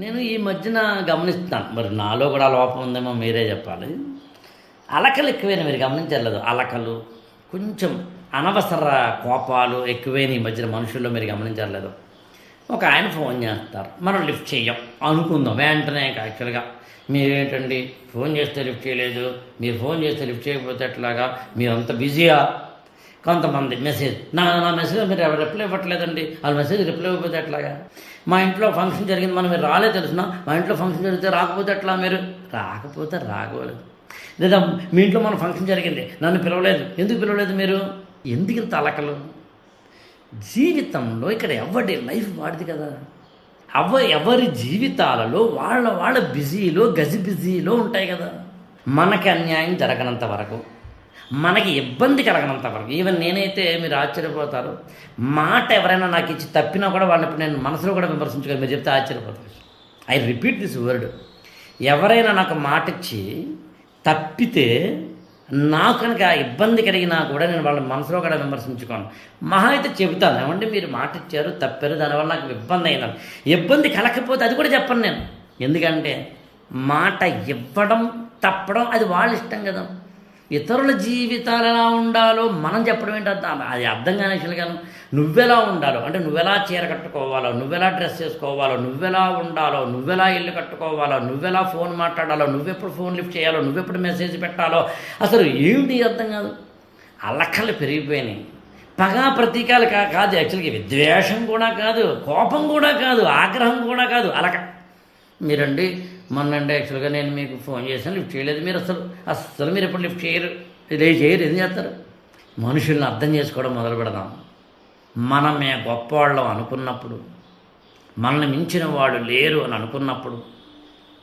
నేను ఈ మధ్యన గమనిస్తున్నాను. మరి నాలో కూడా లోపం ఉందేమో మీరే చెప్పాలి. అలకలు ఎక్కువైన మీరు గమనించలేదు. అలకలు, కొంచెం అనవసర కోపాలు ఎక్కువైన ఈ మధ్యన మనుషుల్లో మీరు గమనించలేదు. ఒక ఆయన ఫోన్ చేస్తారు, మనం లిఫ్ట్ చేయం అనుకుందాం వెంటనే. యాక్చువల్గా మీరేంటండి ఫోన్ చేస్తే లిఫ్ట్ చేయలేదు, మీరు ఫోన్ చేస్తే లిఫ్ట్ చేయకపోతే ఎట్లాగా, మీరు అంత బిజీయా? కొంతమంది మెసేజ్ నా మెసేజ్ మీరు ఎవరు రిప్లై ఇవ్వట్లేదండి, వాళ్ళ మెసేజ్ రిప్లై ఇవ్వకపోతే ఎట్లాగా? మా ఇంట్లో ఫంక్షన్ జరిగింది, మనం మీరు రాలే తెలుసునా, మా ఇంట్లో ఫంక్షన్ జరిగితే రాకపోతే ఎట్లా? మీరు రాకపోతే రాకూడదు. లేదా మీ ఇంట్లో మన ఫంక్షన్ జరిగింది, నన్ను పిలవలేదు, ఎందుకు పిలవలేదు మీరు? ఎందుకు ఇంత అలకలు? జీవితంలో ఇక్కడ ఎవరి లైఫ్ వాడిది కదా. ఎవరి జీవితాలలో వాళ్ళ బిజీలో బిజీలో ఉంటాయి కదా. మనకి అన్యాయం జరగనంత వరకు, మనకి ఇబ్బంది కలగనంత వరకు, ఈవెన్ నేనైతే మీరు ఆశ్చర్యపోతారు, మాట ఎవరైనా నాకు ఇచ్చి తప్పినా కూడా వాళ్ళని ఇప్పుడు నేను మనసులో కూడా విమర్శించుకోవాలి. మీరు చెప్తే ఆశ్చర్యపోతారు. I repeat this word. ఎవరైనా నాకు మాట ఇచ్చి తప్పితే నాకు కనుక ఇబ్బంది కలిగినా కూడా నేను వాళ్ళ మనసులో కూడా విమర్శించుకోను. మహా అయితే చెబుతాను, ఏమంటే మీరు మాట ఇచ్చారు, తప్పారు, దానివల్ల నాకు ఇబ్బంది అయిందని. ఇబ్బంది కలగకపోతే అది కూడా చెప్పను నేను. ఎందుకంటే మాట ఇవ్వడం తప్పడం అది వాళ్ళ ఇష్టం కదా. ఇతరుల జీవితాలు ఎలా ఉండాలో మనం చెప్పడం ఏంటి అది అర్థం కాని విషయాలు. నువ్వెలా ఉండాలో అంటే నువ్వెలా చీర కట్టుకోవాలో, నువ్వెలా డ్రెస్ చేసుకోవాలో, నువ్వెలా ఉండాలో, నువ్వెలా ఇల్లు కట్టుకోవాలో, నువ్వెలా ఫోన్ మాట్లాడాలో, నువ్వెప్పుడు ఫోన్ లిఫ్ట్ చేయాలో, నువ్వెప్పుడు మెసేజ్ పెట్టాలో అసలు ఏమిటి అర్థం కాదు. అలకలు పెరిగిపోయినాయి. పగా ప్రతీకాలు కాదు యాక్చువల్గా. విద్వేషం కూడా కాదు, కోపం కూడా కాదు, ఆగ్రహం కూడా కాదు, అలక. మీరండి మొన్నండి యాక్చువల్గా నేను మీకు ఫోన్ చేశాను, లిఫ్ట్ చేయలేదు. మీరు అస్సలు మీరు ఎప్పుడు లిఫ్ట్ చేయరు, చేయరు. ఏం చేస్తారు? మనుషుల్ని అర్థం చేసుకోవడం మొదలు పెడదాం. మనమే గొప్పవాళ్ళం అనుకున్నప్పుడు, మనల్ని మించిన వాడు లేరు అని అనుకున్నప్పుడు,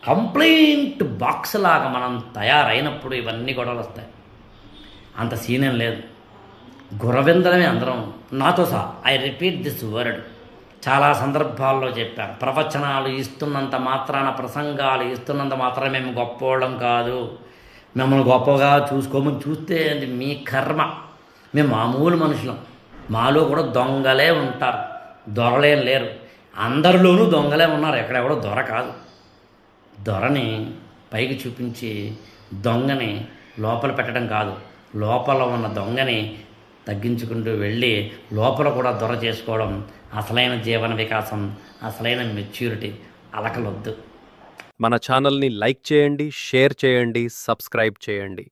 కంప్లైంట్ బాక్స్ లాగా మనం తయారైనప్పుడు ఇవన్నీ గొడవలు వస్తాయి. అంత సీన్ ఏం లేదు. గురవిందలమే అందరం, నాతో సహా. I repeat this word. చాలా సందర్భాల్లో చెప్పాను. ప్రవచనాలు ఇస్తున్నంత మాత్రాన, ప్రసంగాలు ఇస్తున్నంత మాత్రాన మేము గొప్పవాళ్ళం కాదు. మిమ్మల్ని గొప్పగా చూసుకోమని చూస్తే అది మీ కర్మ. మేము మామూలు మనుషులం. మాలో కూడా దొంగలే ఉంటారు, దొరలేం లేరు. అందరిలోనూ దొంగలే ఉన్నారు, ఎక్కడెవడో దొర కాదు. దొరని పైకి చూపించి దొంగని లోపల పెట్టడం కాదు, లోపల ఉన్న దొంగని తగ్గించుకుంటూ వెళ్ళి లోపల కూడా దొర చేసుకోవడం అసలైన జీవన వికాసం, అసలైన మెచ్యూరిటీ. అలకలొద్దు. మన ఛానల్ని లైక్ చేయండి, షేర్ చేయండి, సబ్స్క్రైబ్ చేయండి.